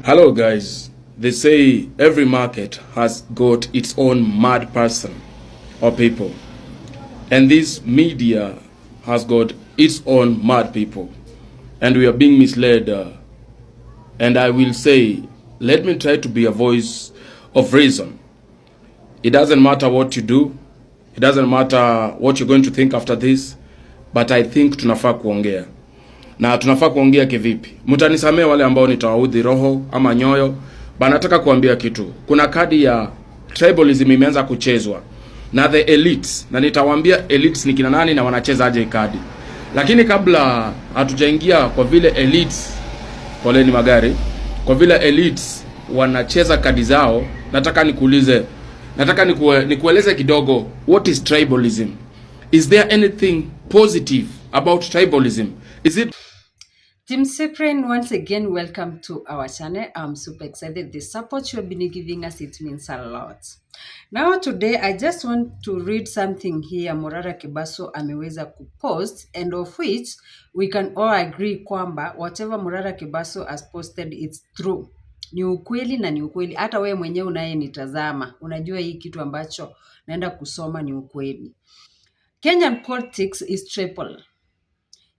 Hello guys, they say every market has got its own mad person or people, and this media has got its own mad people, and we are being misled, and I will say, let me try to be a voice of reason. It doesn't matter what you do, it doesn't matter what you're going to think after this, but I think tunafaa kuongea. Na tunafaa kuongea kivipi? Mtanisamee wale ambao nitawaudhi roho ama nyoyo. Banataka kuambia kitu. Kuna kadi ya tribalism imeanza kuchezwa na the elites, na nitawaambia elites ni kina nani na wanacheza aje kadi. Lakini kabla hatujaingia kwa vile elites, poleni magari, kwa vile elites wanacheza kadi zao, nataka nikueleze kidogo what is tribalism. Is there anything positive about tribalism? Is it Team Cyprian, once again, welcome to our channel. I'm super excited. The support you have been giving us, it means a lot. Now today, I just want to read something here Morara Kebaso ameweza kupost, and of which we can all agree kwamba whatever Morara Kebaso has posted, it's true. Ni ukweli na ni ukweli. Hata wewe mwenyewe unayenitazama, unajua hii kitu ambacho naenda kusoma ni ukweli. Kenyan politics is triple.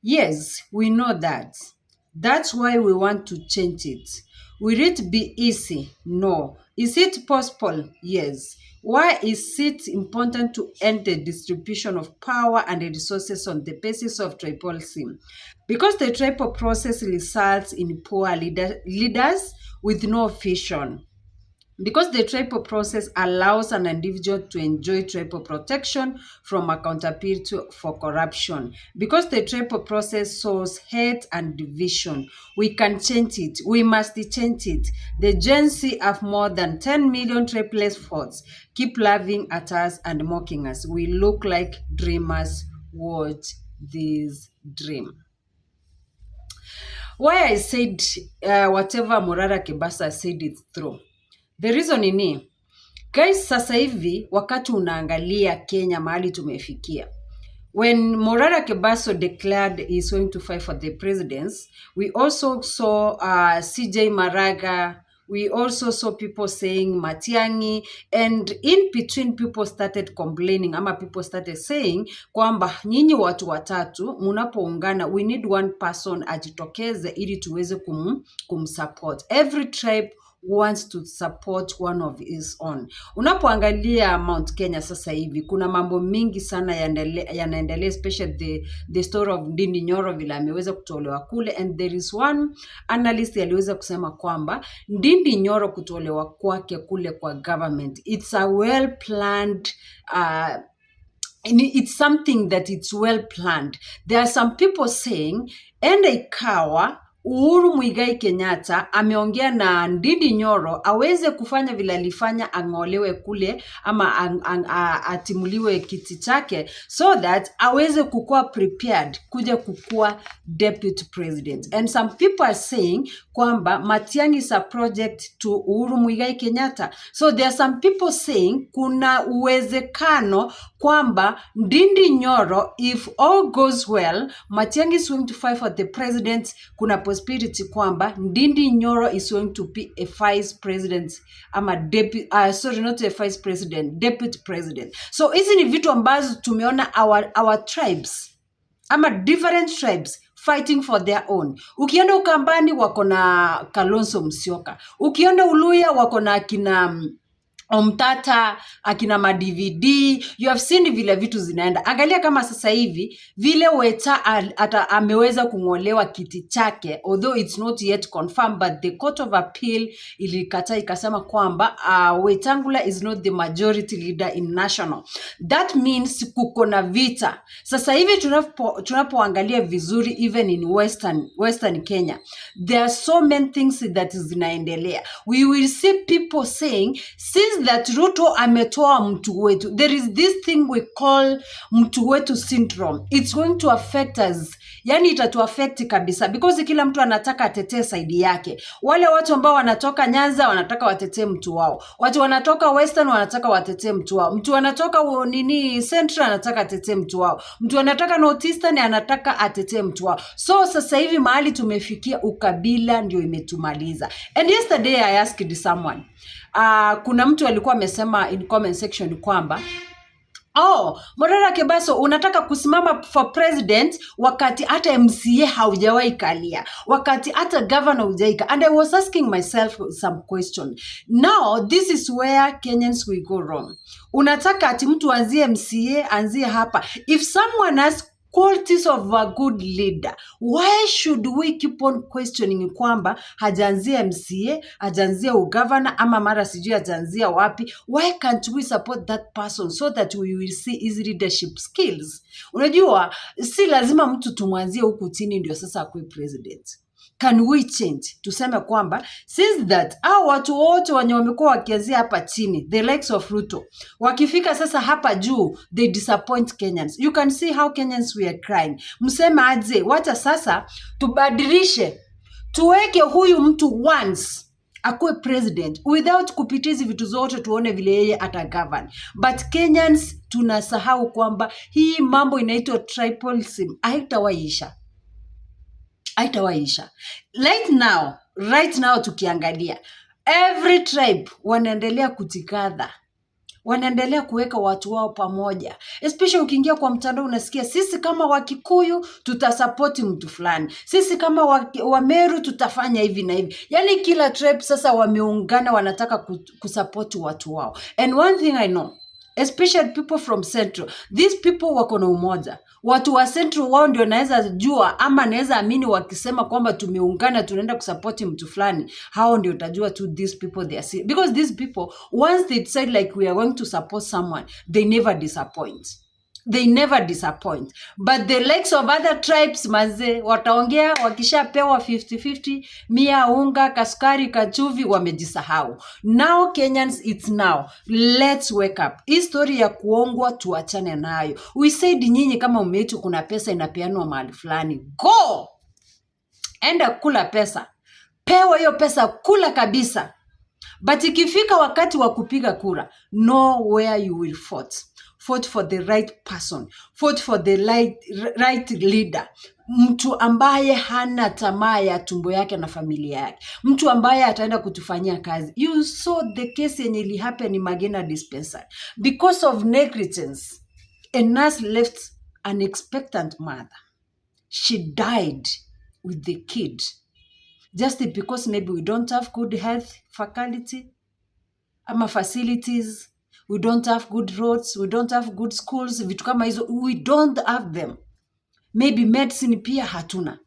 Yes, we know that. That's why we want to change it. Will it be easy? No. Is it possible? Yes. Why is it important to end the distribution of power and the resources on the basis of tribalism? Because the tribal process results in poor leaders with no vision. Because the tribal process allows an individual to enjoy tribal protection from accountability for corruption. Because the tribal process sows hate and division. We can change it. We must change it. The Gen Z have more than 10 million tribalist votes. Keep laughing at us and mocking us. We look like dreamers. Watch this dream. Why I said whatever Morara Kebaso said it's true. The reason ni guys, sasa hivi wakati unaangalia Kenya mahali tumefikia, when Morara Kebaso declared he's going to fight for the presidency, we also saw CJ Maraga, we also saw people saying Matiang'i, and in between people started complaining, ama people started saying kwamba nyinyi watu watatu munapoungana, we need one person ajitokeze ili tuweze kumsupport. Every tribe wants to support one of his own. Unapoangalia Mount Kenya sasa hivi kuna mambo mingi sana yanaendelea, especially the story of Ndindi Nyoro vile ameweza kutolewa kule, and there is one analyst aliweza kusema kwamba Ndindi Nyoro kutolewa kwake kule kwa government, it's a well planned it's something that it's well planned. There are some people saying enda ikawa Uhuru Muigai Kenyatta ameongea na Ndindi Nyoro aweze kufanya vile alifanya, angolewe kule ama atimuliwe kiti chake, so that aweze kukua prepared kuja kukua deputy president. And some people are saying kwamba Matiang'i is a project to Uhuru Muigai Kenyatta. So there are some people saying kuna uwezekano kwamba Ndindi Nyoro, if all goes well, Matiang'i is going to fight for the president. Kuna possibility kwamba Ndindi Nyoro is going to be a vice president ama deputy, not a vice president, deputy president. So hizi ni vitu ambazo tumeona our tribes ama different tribes fighting for their own. Ukienda Ukambani wako na Kalonzo Musyoka, ukienda Uluya wako na akina Omtata, akina ma-DVD, you have seen vile vitu zinaenda. Angalia kama sasa hivi vile Weta ameweza kungolewa kiti chake, although it's not yet confirmed, but the Court of Appeal ilikataa ikasema kwamba Wetangula is not the majority leader in national. That means kuko na vita. Sasa hivi tunapoangalia vizuri, even in Western Kenya, there are so many things that zinaendelea. We will see people saying, since since that Ruto ametoa mtu wetu, there is this thing we call mtu wetu syndrome. It's going to affect us. Yani itatu affect kabisa, because kila mtu anataka atetee side yake. Wale watu ambao wanatoka Nyanza wanataka watetee mtu wao. Watu wanatoka Western wanataka watetee mtu wao. Mtu anatoka Central anataka atetee mtu wao. Mtu anataka Northeastern anataka atetee mtu wao. So sasa hivi mahali tumefikia ukabila ndio imetumaliza. And yesterday I asked someone, kuna mtu alikuwa amesema in comment section kwamba, Morara Kebaso, unataka kusimama for president wakati hata MCA haujawahi kalia, wakati hata governor hujaika. And I was asking myself some question. Now, this is where Kenyans will go wrong. Unataka ati mtu anzie MCA, anzie hapa. If someone has qualities of a good leader, why should we keep on questioning kwamba hajanzia MCA, hajanzia ugovernor, ama mara sijui hajanzia wapi? Why can't we support that person so that we will see his leadership skills? Unajua, si lazima mtu tumwanzie huku chini ndio sasa akuwe president. Can we change? Tuseme kwamba, since that, watu wote wenye wamekuwa wakianzia hapa chini, the likes of Ruto, wakifika sasa hapa juu, they disappoint Kenyans. You can see how Kenyans we are crying. Msema aje, wacha sasa, tubadilishe, tuweke huyu mtu once, akuwe president, without kupitizi vitu zote tuone vile yeye atagovern. But Kenyans, tunasahau kwamba, hii mambo inaitwa tribalism, haitawaisha. Right now tukiangalia, every tribe wanaendelea kutikadha, wanaendelea kuweka watu wao pamoja. Especially ukiingia kwa mtandao unasikia, sisi kama Wakikuyu tutasupport mtu fulani, sisi kama Wameru tutafanya hivi na hivi. Yani kila tribe sasa wameungana, wanataka kusupport watu wao. And one thing I know, especially people from Central, these people wako na umoja. Watu wa Central wao ndio naweza jua ama naweza amini wakisema kwamba tumeungana tunaenda kusupport mtu fulani, hao ndio utajua to these people they are serious. Because these people, once they decide like we are going to support someone, they never disappoint. But the likes of other tribes, maze, wataongea wakishapewa 50-50, mia unga, kasukari, kachuvi, wamejisahau. Now Kenyans, it's now. Let's wake up. Hii story ya kuongwa tuachane nayo. We said nyinyi kama umetu kuna pesa inapeanwa mahali fulani, go! Enda kula pesa. Pewa hiyo pesa, kula kabisa. But ikifika wakati wa kupiga kura, know where you will vote for the right person, vote for the right leader. Mtu ambaye hana tamaa ya tumbo yake na familia yake, mtu ambaye ataenda kutufanyia kazi. You saw the case yenye ili happen in Magena dispensary. Because of negligence, a nurse left an expectant mother. She died with the kid. Just because maybe we don't have good health faculty, ama facilities, we don't have good roads, we don't have good schools, vitu kama hizo, we don't have them. Maybe medicine pia hatuna.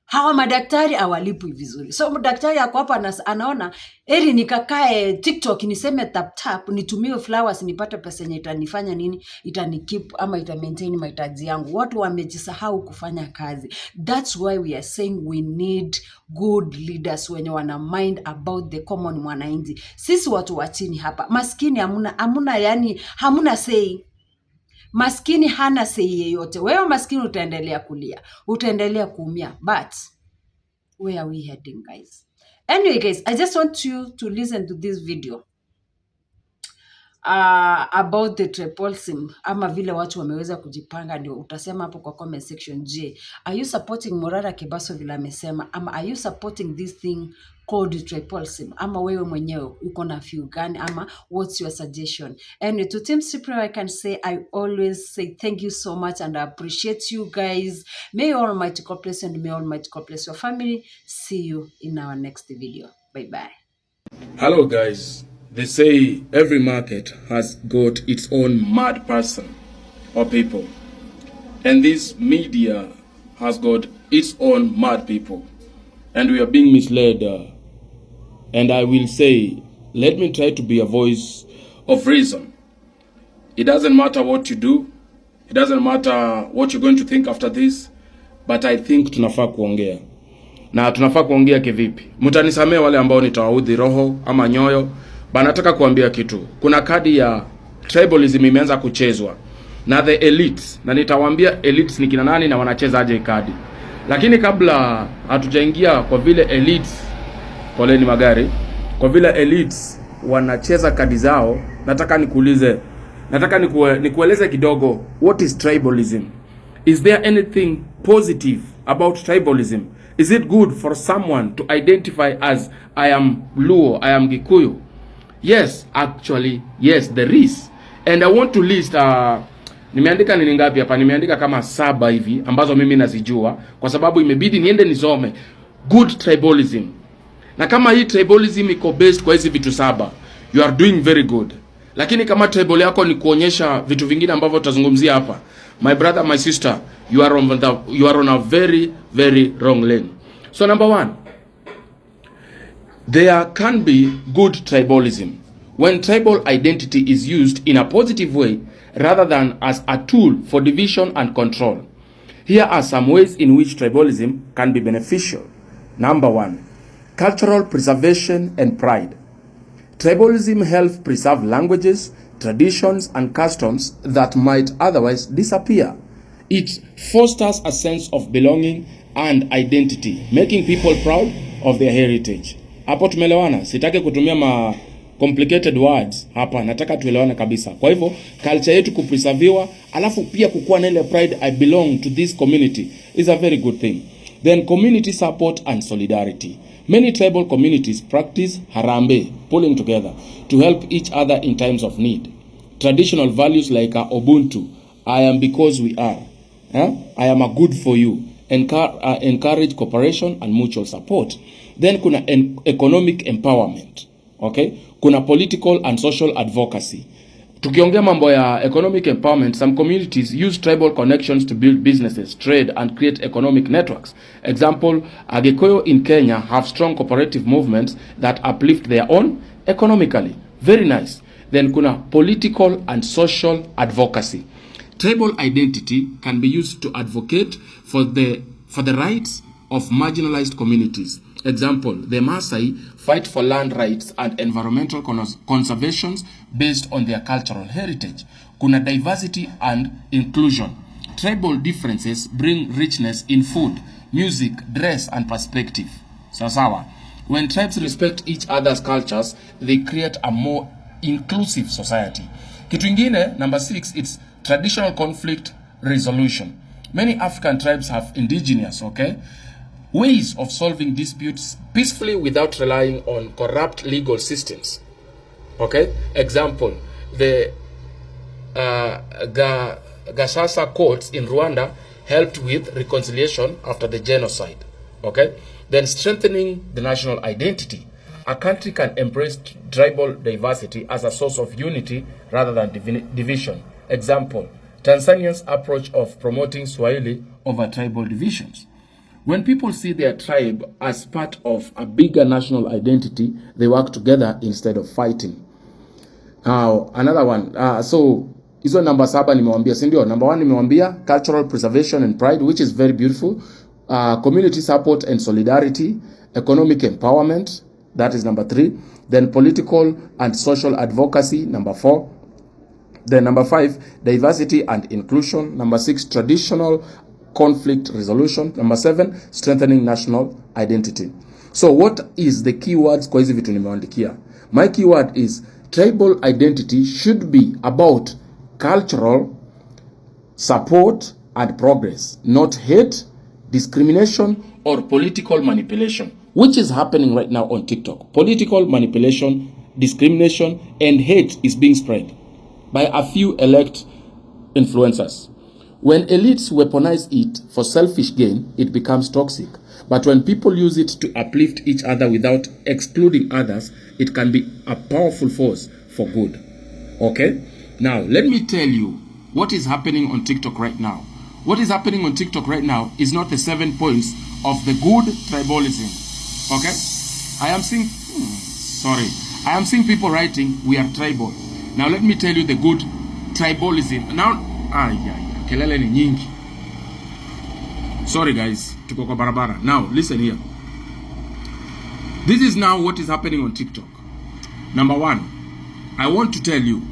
Hawa madaktari hawalipwi vizuri. So madaktari yako hapa anaona, eri nikakae TikTok niseme tap nitumie flowers nipate pesa yenye itanifanya nini, itanikeep ama maintain mahitaji yangu. Watu wamejisahau kufanya kazi. That's why we are saying we need good leaders wenye wana mind about the common mwananchi. Sisi watu wa chini hapa, maskini hamuna say. Maskini hana say yeyote. Wewe maskini utaendelea kulia, utaendelea kuumia. But where are we heading, guys? Anyway, guys, I just want you to listen to this video about the tribalism, ama vile watu wameweza kujipanga. Ndio utasema hapo kwa comment section, je, are you supporting Morara Kebaso vile amesema, ama are you supporting this thing called tribalism, ama wewe mwenyewe uko na view gani, ama what's your suggestion? And to Team Cyprian, I can say, I always say thank you so much and I appreciate you guys. May Almighty God bless you and may Almighty God bless your family. See you in our next video. Bye bye. Hello guys. They say every market has got its own mad person or people. And this media has got its own mad people. And we are being misled. And I will say, let me try to be a voice of reason. It doesn't matter what you do. It doesn't matter what you're going to think after this. But I think tunafaa kuongea. Na tunafaa kuongea kivipi? Mtanisamea wale ambao nitawaudhi roho ama nyoyo. Nataka kuambia kitu. Kuna kadi ya tribalism imeanza kuchezwa na the elites, na nitawaambia elites ni kina nani na wanacheza aje kadi. Lakini kabla hatujaingia kwa vile elites, poleni magari, kwa vile elites wanacheza kadi zao, nataka nikueleze kidogo what is tribalism. Is there anything positive about tribalism? Is it good for someone to identify as I am Luo, I am Gikuyu? Yes, actually, yes, there is. And I want to list nimeandika nini ngapi hapa? Nimeandika kama 7 hivi ambazo mimi nazijua kwa sababu imebidi niende nisome good tribalism. Na kama hii tribalism iko based kwa hizi vitu 7, you are doing very good. Lakini kama tribal yako ni kuonyesha vitu vingine ambavyo tutazungumzia hapa, my brother, my sister, you are on a very, very wrong lane. So number 1, there can be good tribalism when tribal identity is used in a positive way rather than as a tool for division and control. Here are some ways in which tribalism can be beneficial. Number 1, cultural preservation and pride. Tribalism helps preserve languages, traditions, and customs that might otherwise disappear. It fosters a sense of belonging and identity, making people proud of their heritage. Hapo tumeelewana? Sitaki kutumia complicated words hapa, nataka tuelewane kabisa. Kwa hivyo culture yetu kupreserviwa, alafu pia kukuwa na ile pride, I belong to this community, is a very good thing. Then community support and solidarity. Many tribal communities practice harambe, pulling together to help each other in times of need. Traditional values like Ubuntu, I am because we are, I am a good for you, encourage cooperation and mutual support. Then kuna economic empowerment, okay? Kuna political and social advocacy. Tukiongea mambo ya economic empowerment, some communities use tribal connections to build businesses, trade, and create economic networks. Example, Agikuyu in Kenya have strong cooperative movements that uplift their own economically. Very nice. Then kuna political and social advocacy. Tribal identity can be used to advocate for the rights of marginalized communities. Example, the Maasai fight for land rights and environmental conservations based on their cultural heritage. Kuna diversity and inclusion. Tribal differences bring richness in food, music, dress, and perspective. Sawa. When tribes respect each other's cultures, they create a more inclusive society. Kitu ingine, number 6, it's traditional conflict resolution. Many African tribes have indigenous, ways of solving disputes peacefully without relying on corrupt legal systems. Example, the Gashasa courts in Rwanda helped with reconciliation after the genocide. Then strengthening the national identity. A country can embrace tribal diversity as a source of unity rather than division. Example, Tanzania's approach of promoting Swahili over tribal divisions. When people see their tribe as part of a bigger national identity, they work together instead of fighting. Now, another one. So, hizo number 7 nimewambia, si ndio? Number 1 nimewambia cultural preservation and pride, which is very beautiful. Community support and solidarity. Economic empowerment, that is number 3. Then political and social advocacy, number 4. Then number 5, diversity and inclusion. Number 6, traditional conflict resolution. Number 7, strengthening national identity. So what is the keywords kwa hizi vitu nimeandikia? My keyword is tribal identity should be about cultural support and progress, not hate, discrimination, or political manipulation, which is happening right now on TikTok. Political manipulation, discrimination, and hate is being spread by a few elect influencers. When elites weaponize it for selfish gain, it becomes toxic. But when people use it to uplift each other without excluding others, it can be a powerful force for good. Now, let me tell you what is happening on TikTok right now. What is happening on TikTok right now is not the 7 points of the good tribalism. I am seeing people writing, we are tribal. Now, let me tell you the good tribalism. Now, kelele ni nyingi. Sorry guys, tuko kwa barabara. Now, listen here. This is now what is happening on TikTok. Number one, I want to tell you,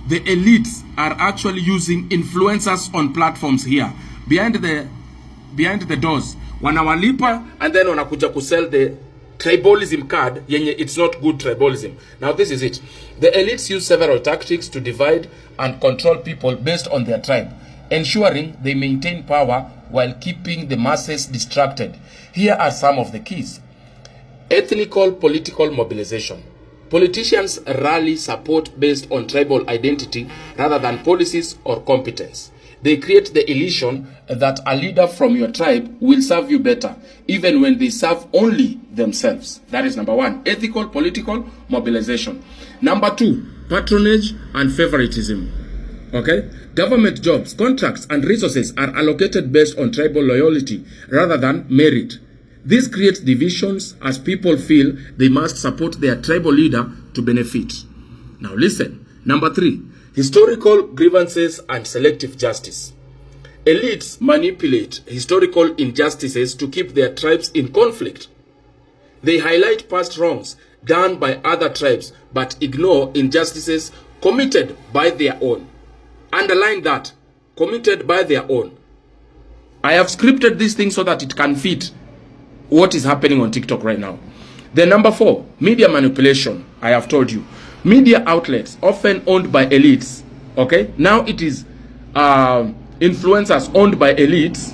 the elites are actually using influencers on platforms here. Behind the doors, wanawalipa and then wanakuja kusell the tribalism card yenye it's not good tribalism. Now this is it. The elites use several tactics to divide and control people based on their tribe, ensuring they maintain power while keeping the masses distracted. Here are some of the keys. Ethnical political mobilization. Politicians rally support based on tribal identity rather than policies or competence. They create the illusion that a leader from your tribe will serve you better, even when they serve only themselves. That is number one, ethical political mobilization. Number two, patronage and favoritism. Okay? Government jobs, contracts, and resources are allocated based on tribal loyalty rather than merit. This creates divisions as people feel they must support their tribal leader to benefit. Now listen. Number three, historical grievances and selective justice. Elites manipulate historical injustices to keep their tribes in conflict. They highlight past wrongs done by other tribes but ignore injustices committed by their own. Underline that. Committed by their own. I have scripted this thing so that it can fit what is happening on TikTok right now. Then number four, media manipulation. I have told you. Media outlets often owned by elites. Okay? Now it is influencers owned by elites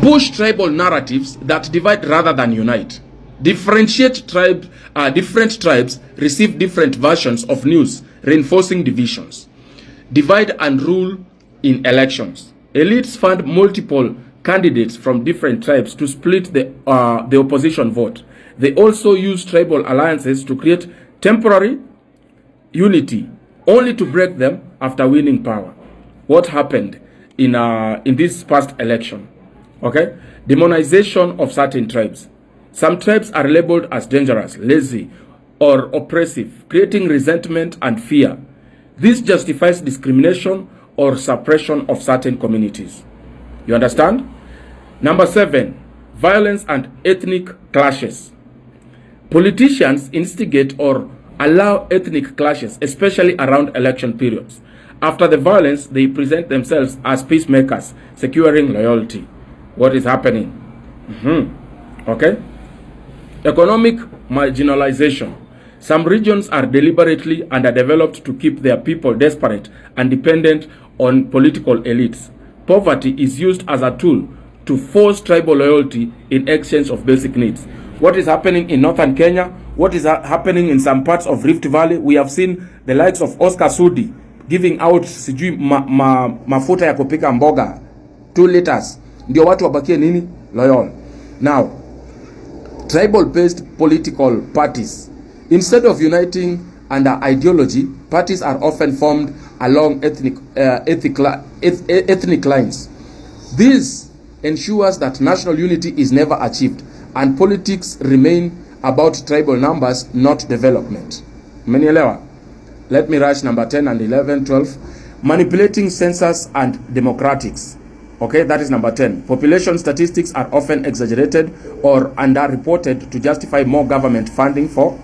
push tribal narratives that divide rather than unite. Different tribes receive different versions of news, reinforcing divisions. Divide and rule in elections. Elites fund multiple candidates from different tribes to split the opposition vote. They also use tribal alliances to create temporary unity, only to break them after winning power. What happened in this past election? Okay, demonization of certain tribes. Some tribes are labeled as dangerous, lazy, or oppressive, creating resentment and fear. This justifies discrimination or suppression of certain communities. You understand? Number seven, violence and ethnic clashes. Politicians instigate or allow ethnic clashes, especially around election periods. After the violence, they present themselves as peacemakers, securing loyalty. What is happening? Okay? Economic marginalization. Some regions are deliberately underdeveloped to keep their people desperate and dependent on political elites. Poverty is used as a tool to force tribal loyalty in exchange of basic needs. What is happening in northern Kenya? What is happening in some parts of Rift Valley? We have seen the likes of Oscar Sudi giving out mafuta ya kupika mboga 2 liters. Ndio watu wabakie nini? Loyal. Now, tribal-based political parties. Instead of uniting under ideology, parties are often formed along ethnic lines. This ensures that national unity is never achieved and politics remain about tribal numbers, not development. Umenielewa? Let me rush number 10 and 11, 12. Manipulating census and demographics. Okay, that is number 10. Population statistics are often exaggerated or underreported to justify more government funding for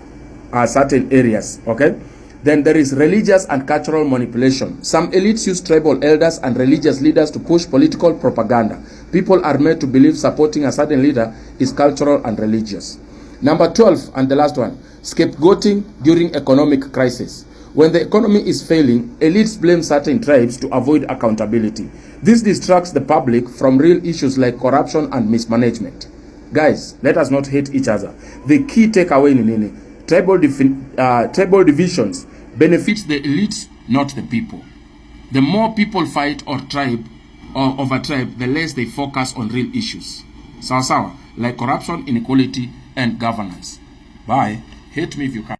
certain areas. Okay. Then there is religious and cultural manipulation. Some elites use tribal elders and religious leaders to push political propaganda. People are made to believe supporting a certain leader is cultural and religious. Number 12, and the last one, scapegoating during economic crisis. When the economy is failing, elites blame certain tribes to avoid accountability. This distracts the public from real issues like corruption and mismanagement. Guys, let us not hate each other. The key takeaway in nini? Tribal divisions benefits the elites, not the people. The more people fight over tribe, the less they focus on real issues. Sawa, like corruption, inequality, and governance. Bye. Hate me if you can.